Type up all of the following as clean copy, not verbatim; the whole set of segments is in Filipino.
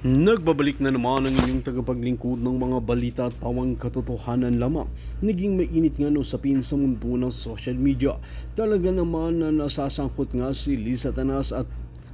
Nagbabalik na naman ang inyong tagapaglingkod ng mga balita at pawang katotohanan lamang. Naging mainit nga no usapin sa mundo ng social media. Talaga naman na nasasangkot nga si Liza Tanas at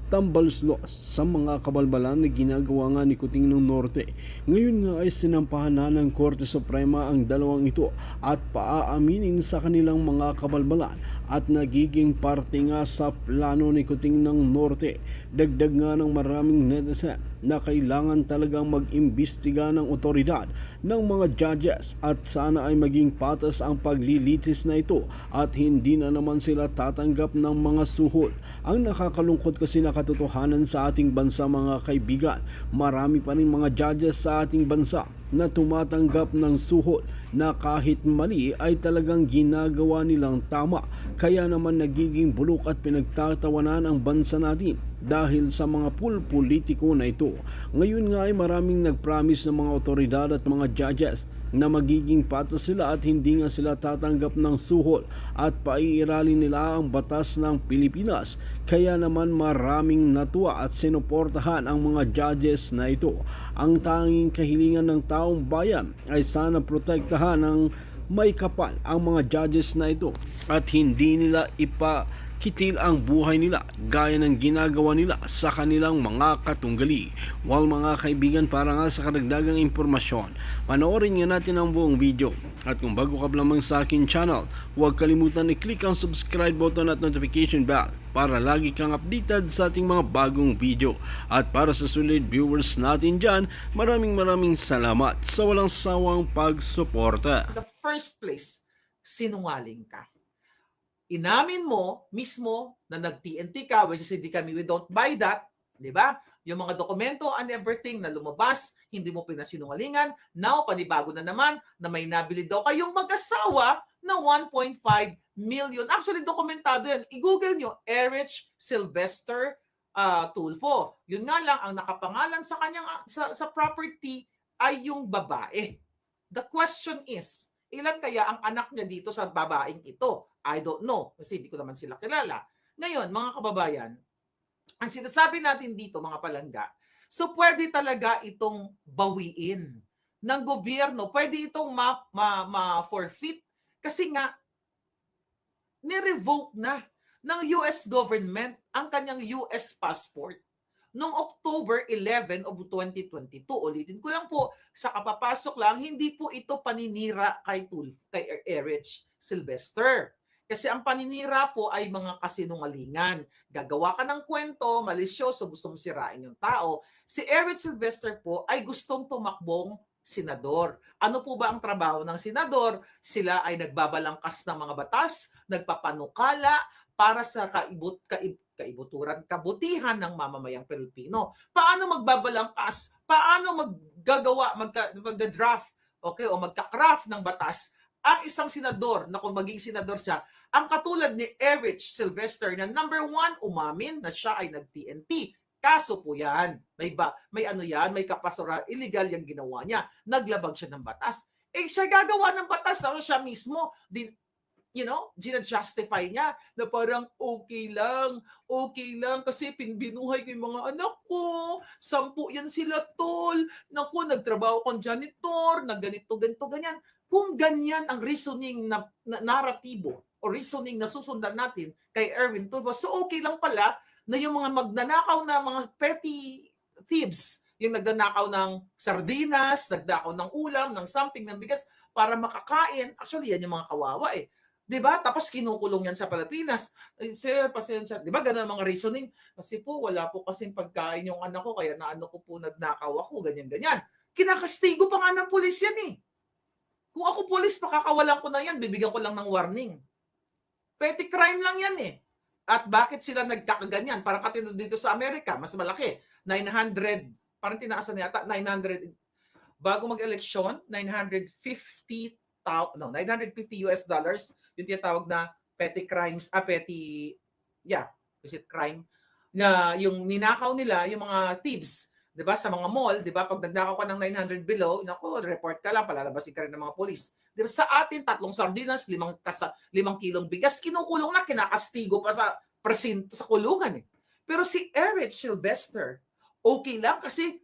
Tambalslos sa mga kabalbalan na ginagawa nga ni Kuting ng Norte. Ngayon nga ay sinampahan na ng Korte Suprema ang dalawang ito at paaaminin sa kanilang mga kabalbalan at nagiging parte nga sa plano ni Kuting ng Norte. Dagdag nga ng maraming netizen na kailangan talagang mag-imbestiga ng otoridad ng mga judges at sana ay maging patas ang paglilitis na ito at hindi na naman sila tatanggap ng mga suhol. Ang nakakalungkot kasi na katotohanan sa ating bansa mga kaibigan, marami pa rin mga judges sa ating bansa na tumatanggap ng suhol na kahit mali ay talagang ginagawa nilang tama. Kaya naman nagiging bulok at pinagtatawanan ang bansa natin dahil sa mga politiko na ito. Ngayon nga ay maraming nagpromise ng mga otoridad at mga judges na magiging patas sila at hindi nga sila tatanggap ng suhol at paiiralin nila ang batas ng Pilipinas. Kaya naman maraming natuwa at sinuportahan ang mga judges na ito. Ang tanging kahilingan ng taong bayan ay sana protektahan ng may kapal ang mga judges na ito at hindi nila kitil ang buhay nila gaya ng ginagawa nila sa kanilang mga katunggali. While mga kaibigan, para nga sa karagdagang impormasyon, panoorin nga natin ang buong video. At kung bago ka lamang sa akin channel, huwag kalimutan i-click ang subscribe button at notification bell para lagi kang updated sa ating mga bagong video. At para sa solid viewers natin dyan, maraming salamat sa walang sawang pagsuporta. The first place, sinungaling ka. Inamin mo mismo na nag-TNT ka, which is we don't buy that, di ba? Yung mga dokumento and everything na lumabas, hindi mo pinasinungalingan. Now, panibago na naman na may nabili daw kayong mag-asawa na 1.5 million. Actually, dokumentado yan. I-google nyo, Erich Sylvester Tulfo. Yun nga lang, ang nakapangalan sa kanyang sa property ay yung babae. The question is, ilan kaya ang anak niya dito sa babaeng ito? I don't know kasi hindi ko naman sila kilala. Ngayon, mga kababayan, ang sinasabi natin dito, mga palangga, so pwede talaga itong bawiin ng gobyerno. Pwede itong ma-forfeit kasi nga ni-revoke na ng US government ang kanyang US passport noong October 11 of 2022. Ulitin ko lang po, sa kapapasok lang, hindi po ito paninira kay Erich Sylvester. Kasi ang paninira po ay mga kasinungalingan. Gagawa ka ng kwento, malisyoso, gusto mong sirain yung tao. Si Erich Sylvester po ay gustong tumakbong senador. Ano po ba ang trabaho ng senador? Sila ay nagbabalangkas ng mga batas, nagpapanukala para sa kabutihan ng mamamayang Pilipino. Paano magbabalangkas? Paano magda-draft, okay, o magka-craft ng batas ang isang senador na kung maging senador siya, ang katulad ni Erich Sylvester na number 1, umamin na siya ay nag-TNT. Kaso po yan, may kapasura, illegal yung ginawa niya. Naglabag siya ng batas. Siya gagawa ng batas, tapos siya mismo, gina-justify niya na parang okay lang kasi binuhay ko yung mga anak ko, 10 yan sila tol, naku, nagtrabaho kong janitor, na ganito, ganyan. Kung ganyan ang reasoning na naratibo o reasoning na susundan natin kay Erwin Tulfo, so okay lang pala na yung mga magnanakaw na mga petty thieves, yung nagnanakaw ng sardinas, nagnakaw ng ulam, ng something, ng bigas, para makakain, actually yan yung mga kawawa eh. 'Di ba? Tapos kinukulong yan sa Pilipinas. Sir, pasensya. 'Di ba ganun ang mga reasoning? Kasi po wala po kasing pagkain yung anak ko kaya naano ko po nagnakaw ako, ganyan. Kinakastigo pa nga ng pulis yan eh. Kung ako pulis, pakakawalan ko na yan, bibigyan ko lang ng warning. Petty crime lang yan eh. At bakit sila nagkakaganyan? Parang katulad dito sa Amerika, mas malaki. 900, parang tinaasan yata, 900, bago mag-eleksyon, 950 US dollars, yung tinatawag na petty crimes, is it crime? Na yung ninakaw nila, yung mga thieves, 'di ba, sa mga mall, 'di ba, pag nagnakaw ka ng 900 below, nako, report ka lang, palalabasin ka rin ng mga pulis. 'Di ba, sa atin 3 sardinas, 5 kilong bigas, kinukulong na, kinakastigo pa sa presinto, sa kulungan eh. Pero si Erich Sylvester, okay lang kasi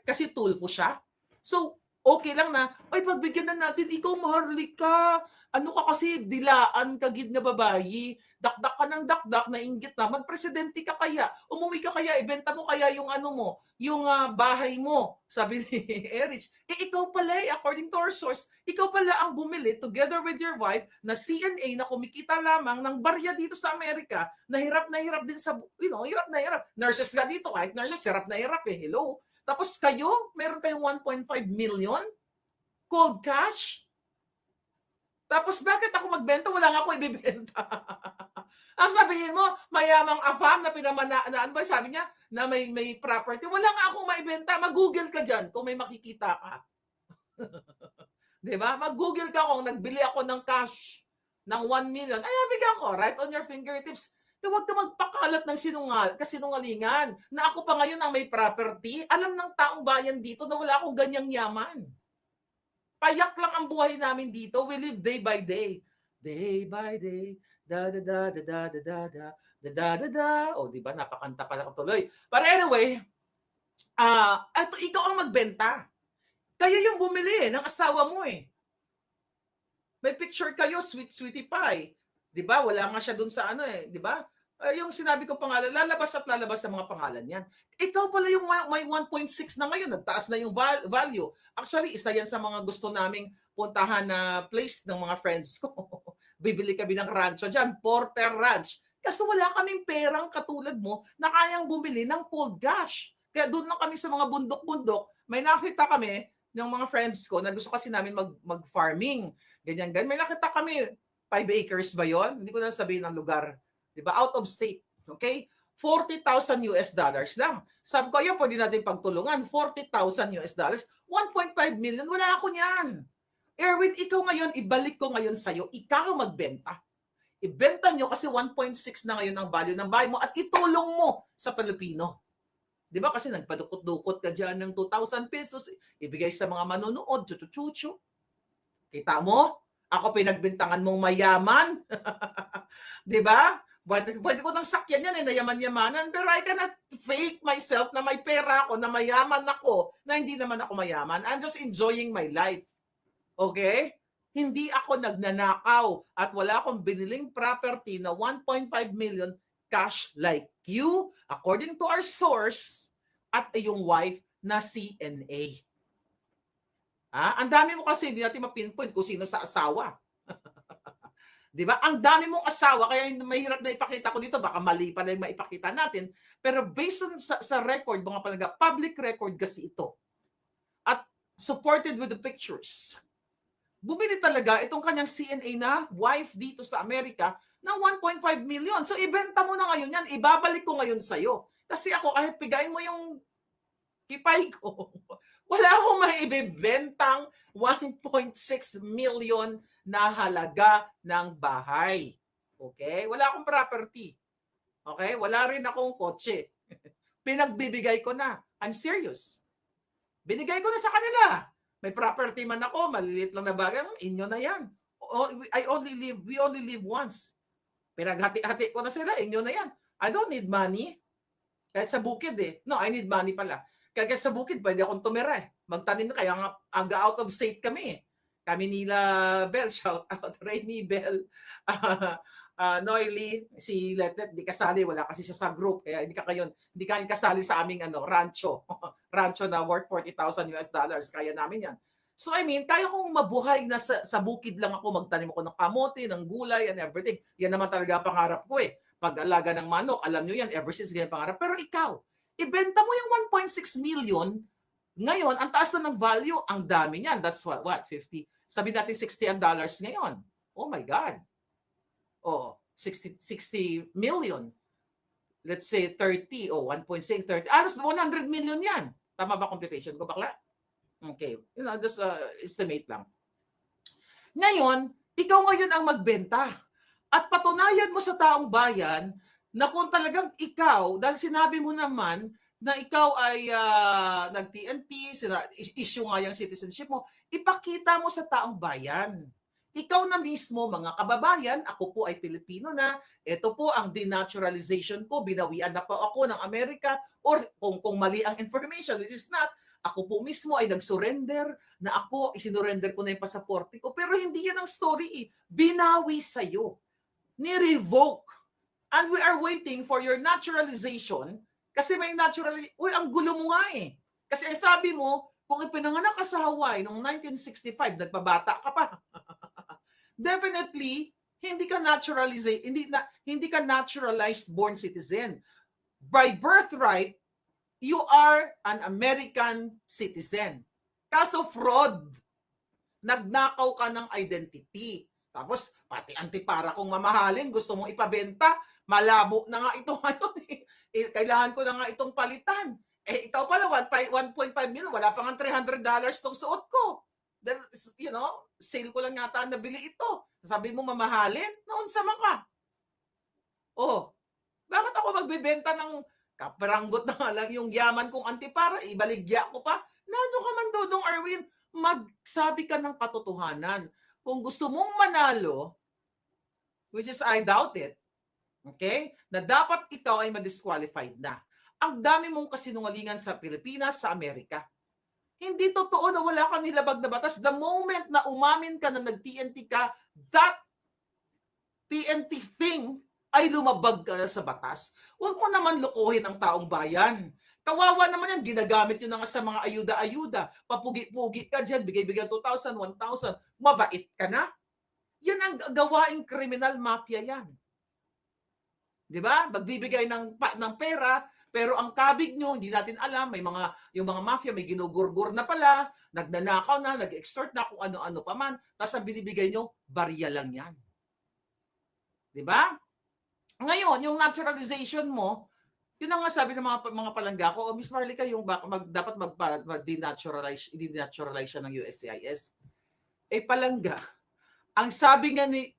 kasi tulfo siya. So, okay lang na, ay pagbigyan na natin, ikaw maharlika. Ano ka kasi, dilaan ka gid nga babayi. Dakdak ka ng dakdak, nainggit naman, presidente ka kaya. Umuwi ka kaya, ibenta mo kaya yung ano mo, yung bahay mo. Sabi ni Erich, ikaw pala according to our source, ikaw pala ang bumili together with your wife na CNA na kumikita lamang ng barya dito sa Amerika, na hirap din sa, hirap na hirap. Nurses nga dito, kahit nurses, hirap na hirap hello. Tapos kayo, meron kayong 1.5 million cold cash? Tapos bakit ako magbenta? Wala nga ako ibibenta. Ang sabihin mo, mayamang afam na ano ba sabi niya? Na may property. Wala nga akong maibenta. Mag-google ka dyan kung may makikita ka. Diba? Mag-google ka kung nagbili ako ng cash ng 1 million. Ay, bigyan ko. Right on your fingertips. Huwag ka magpakalat ng kasinungalingan na ako pa ngayon ang may property. Alam ng taong bayan dito na wala akong ganyang yaman. Payak lang ang buhay namin dito. We live day by day. Day by day. Da da da da da da da da da da da da. O, di ba? Napakanta pala ko tuloy. But anyway, ikaw ang magbenta. Kayo yung bumili ng asawa mo May picture kayo, sweetie pie. Di ba? Wala nga siya dun sa di ba? Yung sinabi ko pangalan, lalabas sa mga pangalan yan. Ikaw pala yung may 1.6 na ngayon, nagtaas na yung value. Actually, isa yan sa mga gusto naming puntahan na place ng mga friends ko. Bibili kami ng rancho dyan, Porter Ranch. Kasi wala kaming perang katulad mo na kayang bumili ng cold cash. Kaya doon lang kami sa mga bundok-bundok, may nakita kami ng mga friends ko na gusto kasi namin mag-farming. Ganyan. May nakita kami, 5 acres ba yon? Hindi ko na sabihin ang lugar. Diba? Out of state. Okay? $40,000 lang. Sabi ko, pwede natin pagtulungan. $40,000 1.5 million, wala ako niyan. Erwin, ikaw ngayon, ibalik ko ngayon sa'yo, ikaw magbenta. Ibenta nyo kasi 1.6 na ngayon ang value ng bahay mo at itulong mo sa Pilipino. Di ba? Kasi nagpadukot-dukot ka dyan ng 2,000 pesos, ibigay sa mga manonood, chuchu-chuchu. Kita mo? Ako pinagbintangan mong mayaman. Di ba? Pwede ko nang sakyan yan nayaman-yamanan, pero I cannot fake myself na may pera ako, na mayaman ako, na hindi naman ako mayaman. I'm just enjoying my life. Okay? Hindi ako nagnanakaw at wala akong biniling property na 1.5 million cash like you, according to our source, at iyong wife na CNA. Ang dami mo kasi, hindi natin mapinpoint kung sino sa asawa. Di ba? Ang dami mong asawa, kaya mahirap na ipakita ko dito, baka mali pala yung maipakita natin. Pero based on sa record, mga palaga, public record kasi ito. At supported with the pictures. Bumili talaga itong kanyang CNA na wife dito sa Amerika ng 1.5 million. So ibenta mo na ngayon yan, ibabalik ko ngayon sa'yo. Kasi ako, kahit pigain mo yung kipay ko, wala akong maibibentang 1.6 million na halaga ng bahay. Okay? Wala akong property. Okay? Wala rin akong kotse. Pinagbibigay ko na. I'm serious. Binigay ko na sa kanila. May property man ako, maliliit lang na bagay, inyo na yan. We only live once. Pinaghati-hati ko na sila, inyo na yan. I don't need money. Kahit sa bukid No, I need money pala. Kaya sa bukid, pwede akong tumira Magtanim na, kaya nga out of state kami Kami nila Bell, shout out, Rainy Bell, Noily, si Letet, di kasali, wala kasi siya sa group, kaya hindi kayo kasali sa aming rancho. Rancho na worth $40,000, kaya namin yan. So I mean, kaya kong mabuhay na sa bukid lang ako, magtanim ako ng kamote, ng gulay, and everything. Yan naman talaga pangarap ko Pag-alaga ng manok, alam nyo yan, ever since ganyan pangarap. Pero ikaw, ibenta mo yung 1.6 million, ngayon, ang taas na ng value, ang dami niyan. That's what 50? Sabi natin $60 ngayon. Oh my God. 60 million. Let's say 30 1.6, 30. Alas 100 million yan. Tama ba computation ko, bakla? Okay. Just estimate lang. Ngayon, ikaw ngayon ang magbenta. At patunayan mo sa taong bayan na kung talagang ikaw, dahil sinabi mo naman na ikaw ay nag-TNT, issue nga yung citizenship mo, ipakita mo sa taong bayan. Ikaw na mismo, mga kababayan, ako po ay Pilipino na, ito po ang denaturalization ko, binawian na po ako ng Amerika, or kung mali ang information, which is not, ako po mismo ay nag-surrender na ako, isinurrender ko na yung pasaporte ko. Pero hindi yan ang story eh. Binawi sa'yo. Ni-revoke. And we are waiting for your naturalization kasi may naturalization. Uy, ang gulo mo nga eh. Kasi sabi mo, kung ipinanganak ka sa Hawaii noong 1965, nagpabata ka pa. Definitely, hindi ka naturalized born citizen. By birthright, you are an American citizen. Kaso fraud. Nagnakaw ka ng identity. Tapos, pati antipara kong mamahalin, gusto mong ipabenta, malabo na nga ito ngayon. Kailangan ko na nga itong palitan. Ikaw pala, 1.5 million, wala pa nga $300 tong suot ko. Then, sale ko lang yata nabili ito. Sabi mo mamahalin, naunsa man ka. Oh, bakit ako magbebenta ng kaparanggot na nga lang yung yaman kong antipara, ibaligya ko pa? Nano ka man, Dodong Erwin? Magsabi ka ng katotohanan. Kung gusto mong manalo, which is I doubt it, okay, na dapat ikaw ay ma-disqualified na. Ang dami mong kasinungalingan sa Pilipinas, sa Amerika. Hindi totoo na wala kang nilabag na batas. The moment na umamin ka na nag-TNT ka, that TNT thing ay lumabag ka na sa batas. Huwag mo naman lokohin ang taong bayan. Kawawa naman yan, ginagamit yun na nga sa mga ayuda-ayuda. Papugi-pugi ka dyan, bigay-bigay 2,000, 1,000, mabait ka na. Yan ang gawaing criminal mafia yan. Di ba? Magbibigay ng pera, pero ang kabig nyo, hindi natin alam, yung mga mafia may ginugurgur na pala, nagnanakaw na, nag-extort na kung ano-ano pa man, tapos ang binibigay nyo, barya lang yan. Di ba? Ngayon, yung naturalization mo, yun ang nga sabi ng mga palangga ko, Miss Marlica, yung dapat mag-denaturalize siya ng USCIS. Palangga, ang sabi nga ni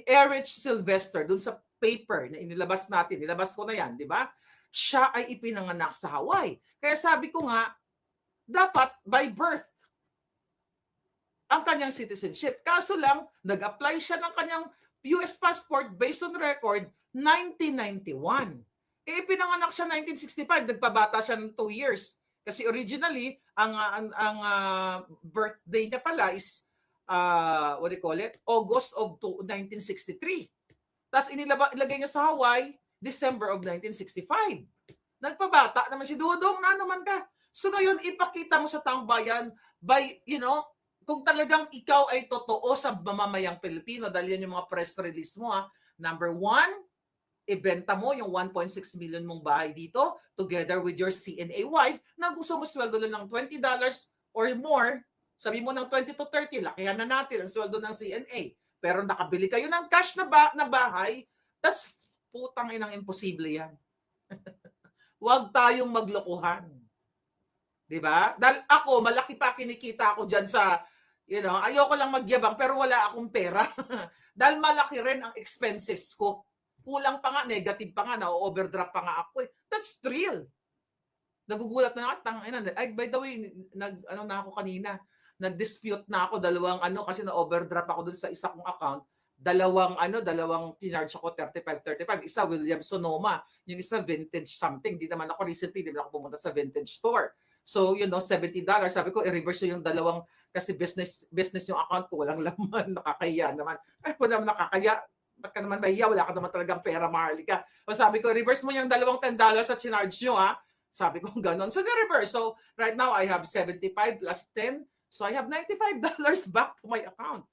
Erich Sylvester dun sa paper na inilabas natin, nilabas ko na yan, di ba? Siya ay ipinanganak sa Hawaii. Kaya sabi ko nga, dapat by birth ang kanyang citizenship. Kaso lang, nag-apply siya ng kanyang US passport based on record 1991. Ipinanganak siya 1965, nagpabata siya ng 2 years. Kasi originally, ang birthday niya pala is what do you call it? August of 1963. Tapos ilagay niya sa Hawaii December of 1965. Nagpabata naman si Dudong, na naman ka. So ngayon, ipakita mo sa taong bayan by, kung talagang ikaw ay totoo sa mamamayang Pilipino, dahil yan yung mga press release mo, Number 1, ibenta mo yung 1.6 million mong bahay dito together with your CNA wife na gusto mo sweldo lang ng $20 or more. Sabi mo ng 20 to 30, lakihan na natin ang sweldo ng CNA. Pero nakabili kayo ng cash na bahay, that's putang inang imposible yan. Huwag tayong maglokohan. Diba? Dahil ako, malaki pa kinikita ako dyan sa, ayoko lang magyabang pero wala akong pera. Dahil malaki rin ang expenses ko. Kulang pa nga, negative pa nga, na-overdraft pa nga ako. That's real. Nagugulat na ako. By the way, na ako kanina, nag-dispute na ako, kasi na-overdraft ako dun sa isa kong account. Dalawang tinarge ako 35. Isa William Sonoma, yung isa vintage something. Di naman ako recently, di naman ako pumunta sa vintage store. So, $70. Sabi ko, i-reverse yung dalawang, kasi business yung account ko, walang laman, nakakaya naman. Kung naman nakakaya, ba't ka naman mahiya? Wala ka naman talagang pera, Marlica. So sabi ko, reverse mo yung dalawang $10 at chinarge nyo, Sabi ko, ganon. So, reverse. So, right now, I have 75 plus 10. So, I have $95 back to my account.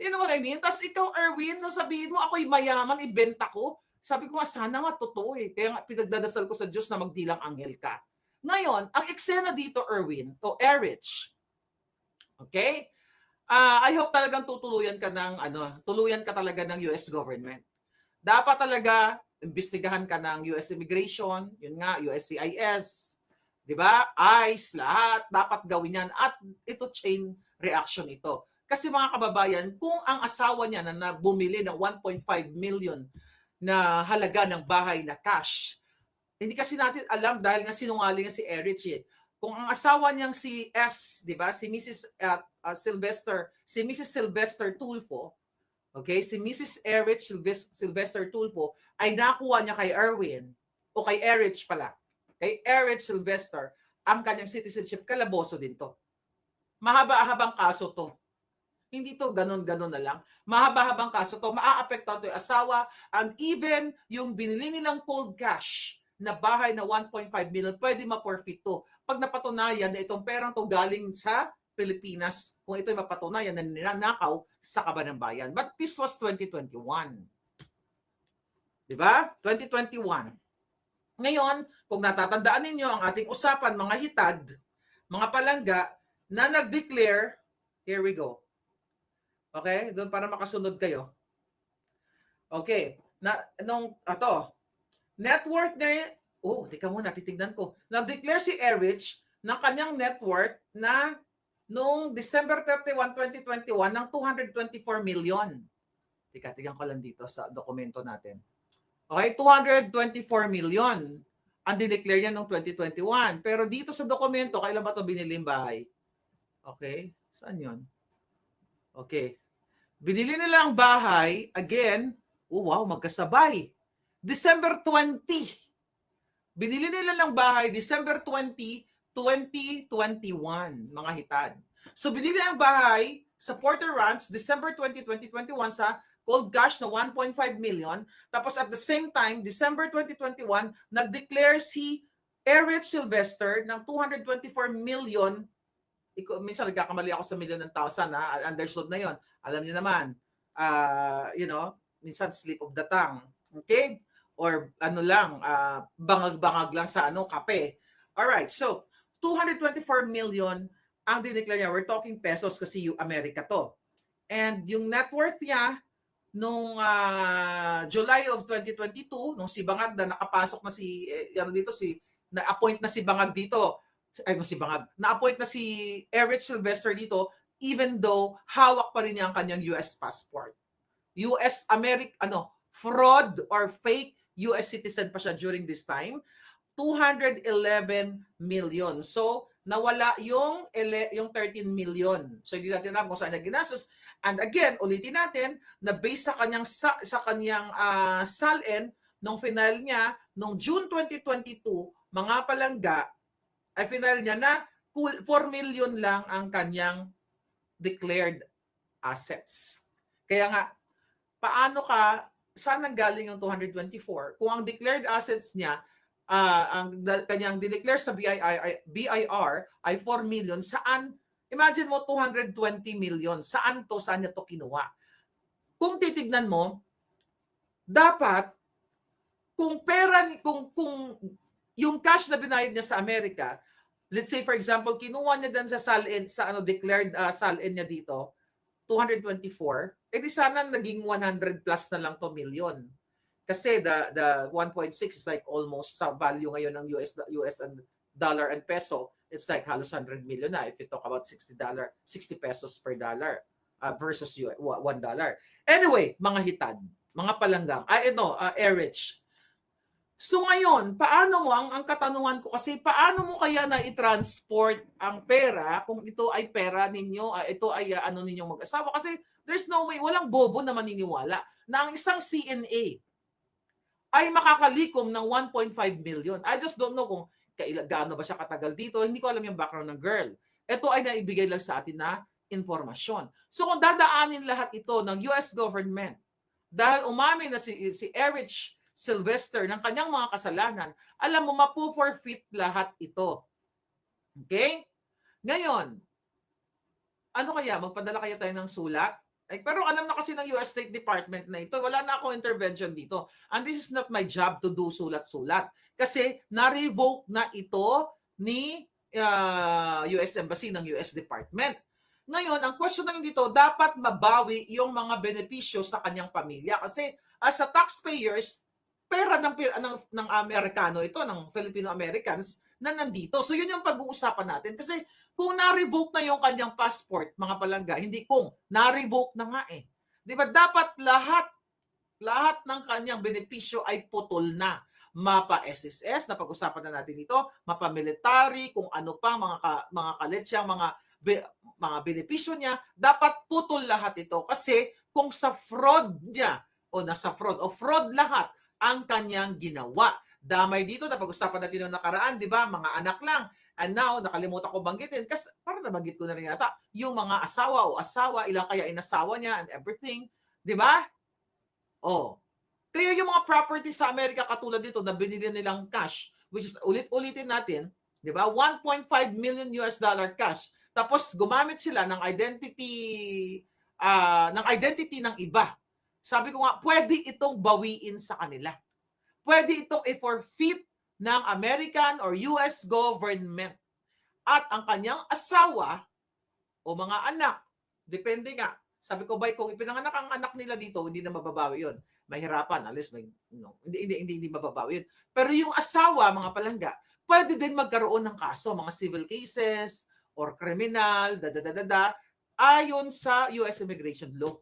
You know what I mean? Tapos ikaw, Erwin, sabihin mo, ako'y mayaman, ibenta ko. Sabi ko nga, sana nga totoo eh. Kaya nga, pinagdadasal ko sa Diyos na magdilang anghel ka. Ngayon, ang eksena dito, Erwin, o Erich, okay? I hope talagang tuluyan ka talaga ng US government. Dapat talaga, imbestigahan ka ng US Immigration, yun nga, USCIS, di ba? ICE, lahat, dapat gawin yan. At ito, chain reaction ito. Kasi mga kababayan, kung ang asawa niya na bumili ng 1.5 million na halaga ng bahay na cash, hindi kasi natin alam dahil nga sinungaling si Erich eh. Kung ang asawa niyang si S, di ba, si Mrs. Sylvester Tulfo, okay, si Mrs. Erich Sylvester Tulfo ay nakuha niya kay Erwin, o kay Erich pala, kay Erich Sylvester, ang kanyang citizenship, kalaboso din to. Mahaba-habang kaso to. Hindi to ganon-ganon na lang. Mahaba-habang kaso to. Maaapektuhan to yung asawa, and even yung binili nilang cold cash na bahay na 1.5 million, pwede ma-forfeit to. Pag napatunayan na itong perang to galing sa Pilipinas, kung ito'y mapatunayan na ninanakaw sa Kaban ng Bayan. But this was 2021. Diba? 2021. Ngayon, kung natatandaan ninyo ang ating usapan, mga hitad, mga palangga, na nag-declare, here we go. Okay? Doon para makasunod kayo. Okay. Net worth niya, tika muna, titignan ko. Nag-declare si Erich ng kanyang net worth na noong December 31, 2021 ng 224 million. Tignan ko lang dito sa dokumento natin. Okay, 224 million ang dineclare niya noong 2021. Pero dito sa dokumento, kailan ba ito binili yung bahay? Okay, saan yun? Okay. Binili nila ang bahay, again, magkasabay. December 20. Binili nila ng bahay, December 20, 2021, mga hitad. So binili ang bahay sa Porter Ranch, December 20, 2021 sa cold cash na 1.5 million. Tapos at the same time, December 2021, nag-declare si Erich Sylvester ng 224 million. Minsan nagkakamali ako sa million ng thousand, understood na yon. Alam niyo naman, minsan slip of the tongue. Okay? Or bangag-bangag lang sa kape. Alright, so 224 million ang dineclare niya. We're talking pesos kasi yung Amerika to. And yung net worth niya, nung July of 2022, nung si Bangag na nakapasok na na-appoint na si Bangag dito, na-appoint na si Erich Sylvester dito, even though hawak pa rin niya ang kanyang US passport. Fraud or fake US citizen pa siya during this time, 211 million. So, nawala yung 13 million. So, hindi natin alam kung saan na ginastos. And again, ulitin natin na based sa kanyang SALN nung final niya nung June 2022, mga palangga, ay final niya na 4 million lang ang kanyang declared assets. Kaya nga, saan nanggaling yung 224? Kung ang declared assets niya, ang kanyang dineclare sa BIR ay 4 million, saan? Imagine mo 220 million. Saan niya to kinuha? Kung titignan mo, dapat kung yung cash na binayad niya sa Amerika, let's say for example, kinuha niya dan sa SALN, declared SALN niya dito, 224, edi sana naging 100 plus na lang to million. Kasi the 1.6 is like almost sa value ngayon ng US and dollar and peso, it's like halos 100 million na if you talk about $60 pesos per dollar versus $1. Anyway, mga hitad, mga palanggang. Erich. So ngayon, paano mo, ang katanungan ko kasi, paano mo kaya na i-transport ang pera kung ito ay pera ninyo, ito ay ninyong mag-asawa? Kasi there's no way, walang bobo na maniniwala na ang isang CNA ay makakalikom ng 1.5 million. I just don't know kung gaano ba siya katagal dito. Hindi ko alam yung background ng girl. Ito ay naibigay lang sa atin na informasyon. So kung dadaanin lahat ito ng US government, dahil umamin na si Erich Sylvester ng kanyang mga kasalanan, alam mo, mapo-forfeit lahat ito. Okay? Ngayon, magpadala kaya tayo ng sulat? Pero alam na kasi ng US State Department na ito, wala na akong intervention dito. And this is not my job to do sulat-sulat. Kasi na-revoke na ito ni US Embassy ng US Department. Ngayon, ang question lang dito, dapat mabawi yung mga benepisyo sa kanyang pamilya. Kasi as a taxpayers, pera ng Amerikano ito, ng Filipino-Americans na nandito. So yun yung pag-uusapan natin. Kasi kung na-revoke na yung kanyang passport, mga palangga, hindi kung na-revoke na nga eh. Di ba? Dapat lahat ng kanyang benepisyo ay putol na. Mapa-SSS, na pag-usapan na natin ito, mapa-military, kung ano pa, mga kaletsyang, mga benepisyo niya, dapat putol lahat ito. Kasi kung sa fraud niya, fraud lahat, ang kanyang ginawa. Damay dito, na pag-usapan natin noong nakaraan, di ba? Mga anak lang. And now, nakalimutan ko banggitin kasi parang nabanggit ko na rin yata, yung mga asawa o asawa, ilang kaya inasawa niya and everything. Di ba? Oh. Kaya yung mga property sa Amerika katulad dito na binili nilang cash, which is ulit-ulitin natin, di ba? 1.5 million US dollar cash. Tapos gumamit sila ng identity ng iba. Sabi ko nga, pwede itong bawiin sa kanila. Pwede itong i-forfeit ng American or US government. At ang kanyang asawa o mga anak, depende nga. Sabi ko, kung ipinanganak ang anak nila dito, hindi na mababawi yun. Mahirapan, alis, hindi mababawi yun. Pero yung asawa, mga palangga, pwede din magkaroon ng kaso, mga civil cases or criminal, ayon sa US immigration law.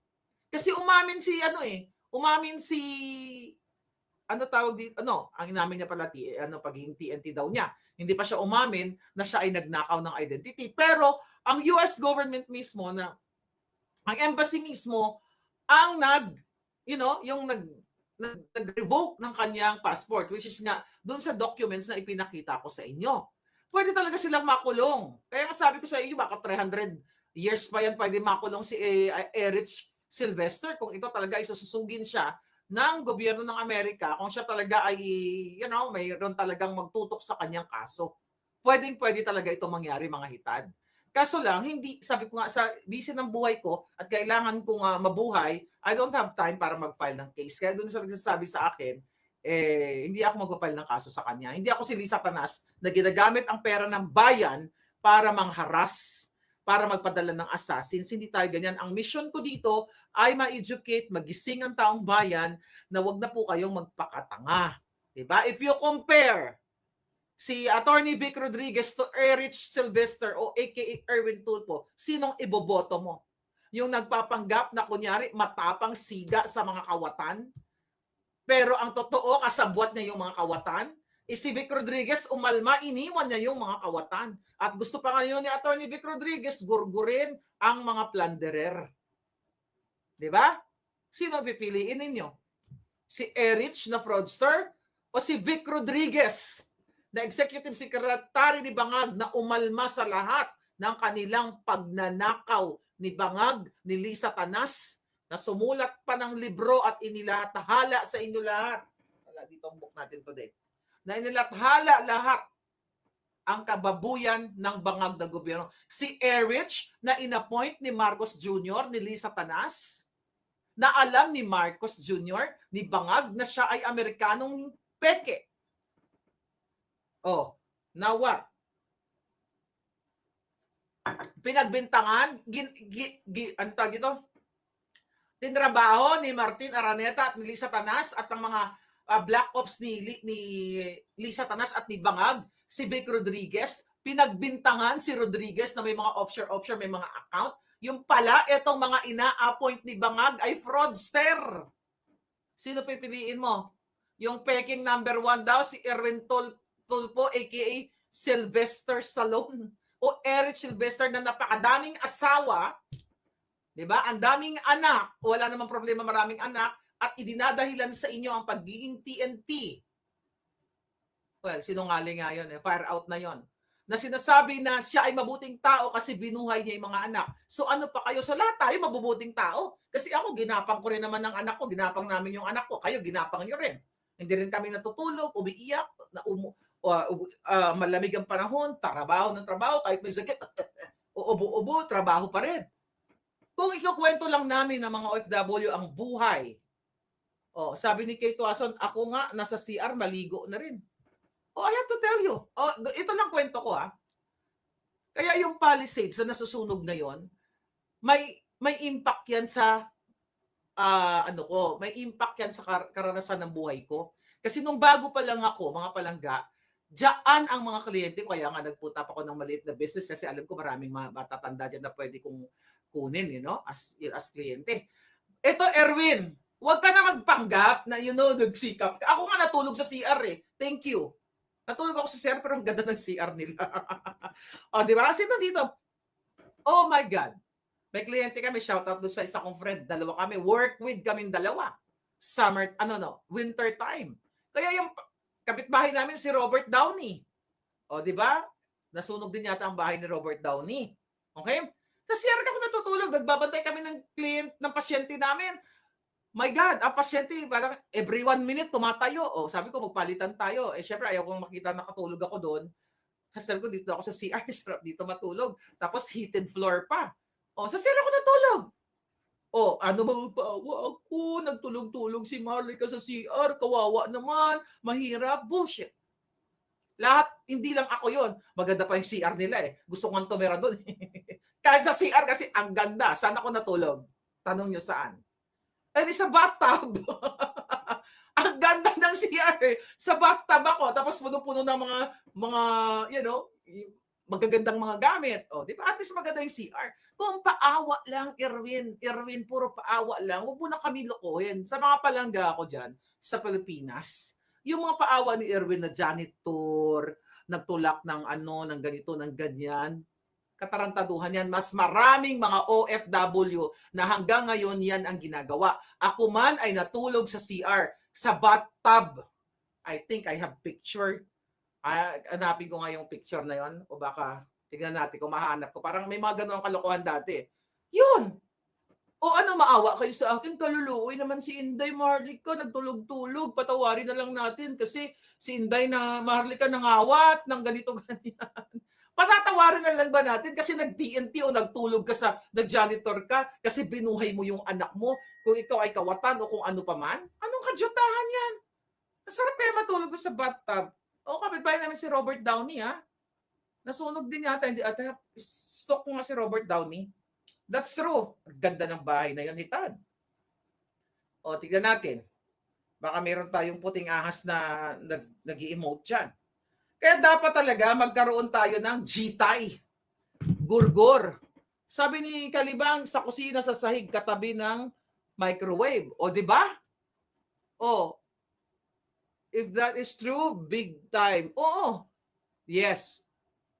Kasi umamin si tawag dito, ang namin niya pala, pagiging TNT daw niya. Hindi pa siya umamin na siya ay nagnakaw ng identity. Pero ang US government mismo, ang embassy mismo, ang nag-revoke ng kanyang passport, which is nga, doon sa documents na ipinakita ko sa inyo. Pwede talaga silang makulong. Kaya sabi ko sa inyo, baka 300 years pa yan, pwede makulong si Erich Sylvester kung ito talaga isususugin siya ng gobyerno ng Amerika, kung siya talaga ay, mayroon talagang magtutok sa kanyang kaso. Pwede talaga ito mangyari, mga hitad. Kaso lang, sabi ko nga, sa busy ng buhay ko at kailangan kong mabuhay, I don't have time para mag-file ng case. Kaya doon sa nagsasabi sa akin, hindi ako mag-file ng kaso sa kanya. Hindi ako si Lisa Tanas na ginagamit ang pera ng bayan para mangharas, para magpadala ng assassins. Hindi tayo ganyan. Ang mission ko dito ay ma-educate, magising ang taong bayan na wag na po kayong magpakatanga. Diba? If you compare si Attorney Vic Rodriguez to Erich Sylvester o aka Erwin Tulfo, sinong iboboto mo? Yung nagpapanggap na kunyari matapang siga sa mga kawatan, pero ang totoo kasabwat niya yung mga kawatan? Si Vic Rodriguez umalma, iniwan niya yung mga kawatan. At gusto pa ngayon ni Attorney Vic Rodriguez gurgurin ang mga plunderer. Diba? Sino pipiliin ninyo? Si Erich na fraudster o si Vic Rodriguez na executive secretary ni Bangag na umalma sa lahat ng kanilang pagnanakaw ni Bangag, ni Lisa Tanas, na sumulat pa ng libro at inilathala sa inyo lahat. Wala dito ang book natin today. Na inilathala lahat ang kababuyan ng Bangag na gobyerno. Si Erich na inappoint ni Marcos Jr., ni Lisa Tanas, na alam ni Marcos Jr., ni Bangag na siya ay Amerikanong peke. Oh, now what? Pinagbintangan, ano tawag ito? Tinrabaho ni Martin Araneta at ni Lisa Tanas at ang mga black ops ni Lisa Tanas at ni Bangag, si Vic Rodriguez. Pinagbintangan si Rodriguez na may mga offshore, may mga account. Yung pala, itong mga ina-appoint ni Bangag ay fraudster. Sino pipiliin mo? Yung peking number 1 daw, si Erwin Tulfo, aka Sylvester Stallone. O Erich Sylvester na napakadaming asawa, di ba? Ang daming anak, wala namang problema, maraming anak, at idinadahilan sa inyo ang pagiging TNT. Well, sinungaling nga yun, fire out na yon. Na sinasabi na siya ay mabuting tao kasi binuhay niya yung mga anak. So ano pa kayo? Sa lahat tayo mabubuting tao. Kasi ako, ginapang ko rin naman ng anak ko, ginapang namin yung anak ko, kayo ginapang nyo rin. Hindi rin kami natutulog, umiiyak, malamig ang panahon, trabaho ng trabaho, kahit may sakit, ubo-ubo, trabaho pa rin. Kung ikukwento lang namin ng mga OFW ang buhay, sabi ni Kay Tuason, ako nga nasa CR, maligo na rin. I have to tell you, ito lang kwento ko Kaya yung Palisades na nasusunog ngayon, may impact yan sa may impact yan sa karanasan ng buhay ko. Kasi nung bago pa lang ako, mga palangga, diyan ang mga kliyente ko. Kaya nga nagpunta pa ako ng maliit na business kasi alam ko maraming matatanda dyan na pwede kong kunin, as kliyente. Ito, Erwin, huwag ka na magpanggap na, nagsikap. Ako nga natulog sa CR Thank you. Natulog ako sa CR pero ang ganda ng CR nila. Di ba? Sino dito? Oh my God. May kliyente kami, shoutout doon sa isa kong friend. Dalawa kami. Work with kaming dalawa. Summer, winter time. Kaya yung kapitbahay namin si Robert Downey. Di ba? Nasunog din yata ang bahay ni Robert Downey. Okay? Sa CR ako natutulog, nagbabantay kami ng client, ng pasyente namin. My God, ang pasyente, parang every 1 minute tumatayo. O, sabi ko, magpalitan tayo. Eh, syempre, ayaw kong makita nakatulog ako doon. Kasi sabi ko, dito ako sa CR, sarap dito matulog. Tapos heated floor pa. O, sa CR ako natulog. O, ano mapapaawa ako? Nagtulog-tulog si Marlica sa CR. Kawawa naman. Mahirap. Bullshit. Lahat, hindi lang ako yon. Maganda pa yung CR nila eh. Gusto ko nga tumira doon. Kahit sa CR kasi ang ganda. Saan ako natulog? Tanong nyo saan? Eh di sa bathtub. Ang ganda ng CR eh. Sa bathtub ako. Tapos puno-puno ng mga, you know, magagandang mga gamit. O, di ba? At least maganda yung CR. Kung paawa lang, Erwin, puro paawa lang. Huwag mo na kami lokohin. Sa mga palangga ako dyan, sa Pilipinas, yung mga paawa ni Erwin na janitor, nagtulak ng ano, ng ganito, ng ganyan, katarantaduhan yan. Mas maraming mga OFW na hanggang ngayon yan ang ginagawa. Ako man ay natulog sa CR, sa bathtub. I think I have picture. Hanapin ko nga yung picture na yon o baka tignan natin kung mahanap ko. Parang may mga ganun kalokohan dati. Yun! O ano, maawa kayo sa akin, kaluluoy naman si Inday Marlica, nagtulog-tulog, patawarin na lang natin kasi si Inday na Marlica nangawat ng ganito-ganyan. Patatawarin na lang ba natin kasi nag-TNT o nagtulog ka sa, nag-janitor ka kasi binuhay mo yung anak mo kung ikaw ay kawatan o kung ano pa man? Anong kadyatahan yan? Masarap kaya matulog sa bathtub. O kapitbahay namin si Robert Downey ha. Nasunog din yata, hindi ata stalk ko nga si Robert Downey. That's true. Ganda ng bahay na yun ni Tad. O, tignan natin. Baka meron tayong puting ahas na nag-i-emote dyan. Kaya dapat talaga magkaroon tayo ng G-tie. Gurgur. Sabi ni Kalibang, sa kusina sa sahig katabi ng microwave. O, di ba? O, if that is true, big time. Oo. Yes.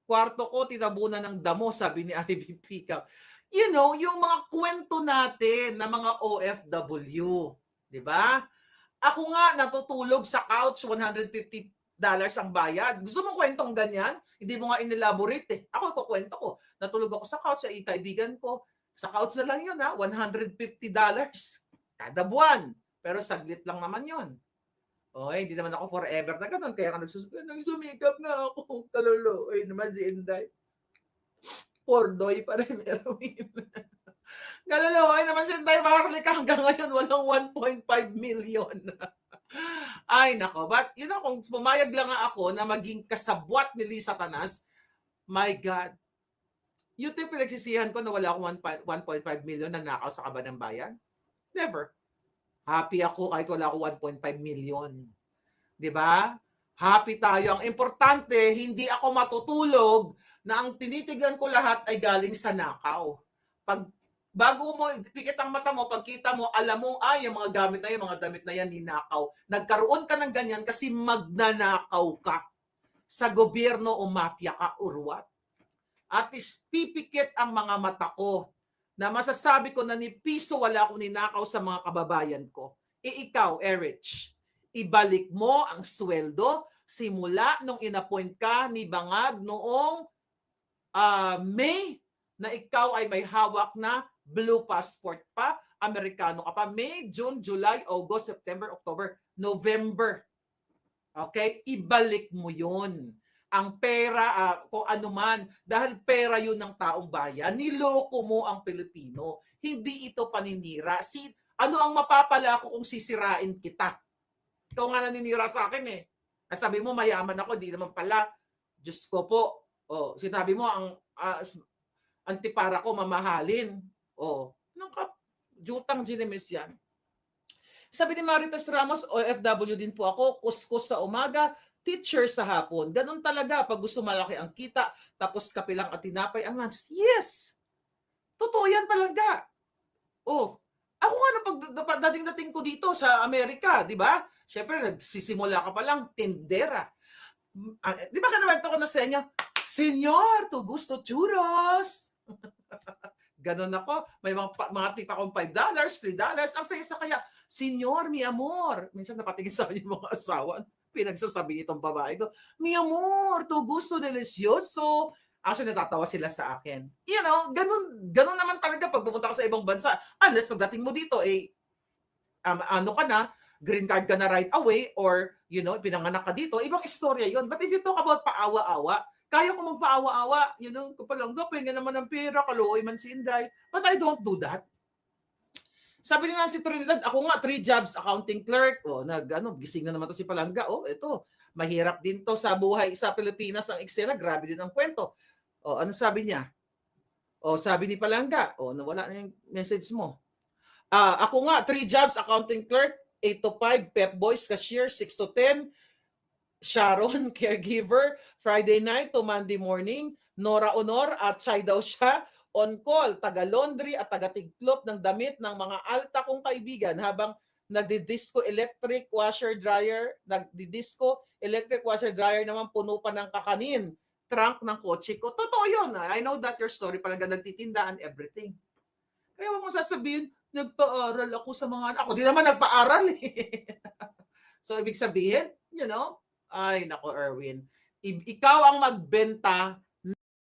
Kwarto ko, tinabunan ng damo, sabi ni Ivy Pickup. You know, yung mga kwento natin na mga OFW, di ba? Ako nga natutulog sa couch, $150 ang bayad. Gusto mo kwentong ganyan? Hindi mo nga inelaborate eh. Ako kukwento ko. Natulog ako sa couch sa kaibigan ko. Sa couch na lang yun ha, $150 kada buwan. Pero saglit lang naman yun. Okay, hindi naman ako forever na ganun. Kaya nga nagsumikap na ako. Talolo. Ay naman si Inday. Pordoy pa rin, Erwin. Galalaw, ay naman si Inday Marlica hanggang ngayon walang 1.5 million. Ay nako, but you know, kung pumayag lang nga ako na maging kasabwat ni Lisa Tanas, my God, you think pinagsisihan ko na wala akong 1.5 million na nakaw sa Kaban ng Bayan? Never. Happy ako kahit wala akong 1.5 million. Diba? Happy tayo. Ang importante, hindi ako matutulog na ang tinitignan ko lahat ay galing sa nakaw. Pag bago mo pikit ang mata mo, pagkita mo, alam mo, ay, yung mga gamit na yan, mga damit na yan, ninakaw. Nagkaroon ka ng ganyan kasi magnanakaw ka sa gobyerno o mafia ka, urwat. At is pipikit ang mga mata ko na masasabi ko na ni piso wala akong ninakaw sa mga kababayan ko. Ikaw, Erich, ibalik mo ang sweldo simula nung inappoint ka ni Bangag noong May na ikaw ay may hawak na blue passport pa, Amerikano ka pa, May, June, July, August, September, October, November. Okay? Ibalik mo yun. Ang pera, kung ano man, dahil pera yun ng taong bayan, niloko mo ang Pilipino. Hindi ito paninira. Ano ang mapapala ko kung sisirain kita? Ikaw nga naninira sa akin eh. Sabi mo, mayaman ako, di naman pala. Diyos ko po. Oh, sinabi mo, ang antipara ko mamahalin. Oh, jutang ginemis yan. Sabi ni Marites Ramos, OFW din po ako, kuskus sa umaga, teacher sa hapon. Ganun talaga pag gusto malaki ang kita, tapos kapilang at tinapay ang lunch. Yes! Totoo yan talaga. Oh, ako nga na dating ko dito sa Amerika, di ba? Siyempre, nagsisimula ka pa lang, tindera. Di ba kanawento ko na sa inyo, Senyor, to gusto churros. Ganon ako. May mga tip akong $5, $3. Ang saya kaya, Senyor, mi amor. Minsan napatingin sa akin yung mga asawa. pinagsasabi itong babae ko, "Mi amor, tu gusto delicioso." Actually, natatawa sila sa akin. You know, ganun naman talaga pag pumunta ka sa ibang bansa. Unless pagdating mo dito, ano ka na, green card ka na right away or, pinanganak ka dito, ibang istorya yon. But if you talk about paawa-awa, kaya ko magpaawa-awa, kapalangga, pahinga naman ng pera, kaluoy man si Inday. But I don't do that. Sabi ni Nancy Trinidad, ako nga, 3 jobs, accounting clerk. Gising na naman to si Palangga. Ito, mahirap din to sa buhay sa Pilipinas ang eksena. Grabe din ang kwento. Ano sabi niya? Sabi ni Palangga, nawala na yung message mo. Ako nga, 3 jobs, accounting clerk, 8 to 5, Pep Boys, cashier, 6 to 10, Sharon, caregiver, Friday night to Monday morning, Nora Honor at Chay daw siya, on call, taga-laundry at taga-tiglop ng damit ng mga alta kong kaibigan habang nagdi-disco electric washer dryer naman puno pa ng kakanin, trunk ng kotse ko. Totoo yun. I know that your story, talaga nagtitinda and everything. Kaya wag mo sasabihin, nagpaaral ako sa mga anak. Ako di naman nagpaaral eh. So, ibig sabihin, ay nako Erwin, ikaw ang magbenta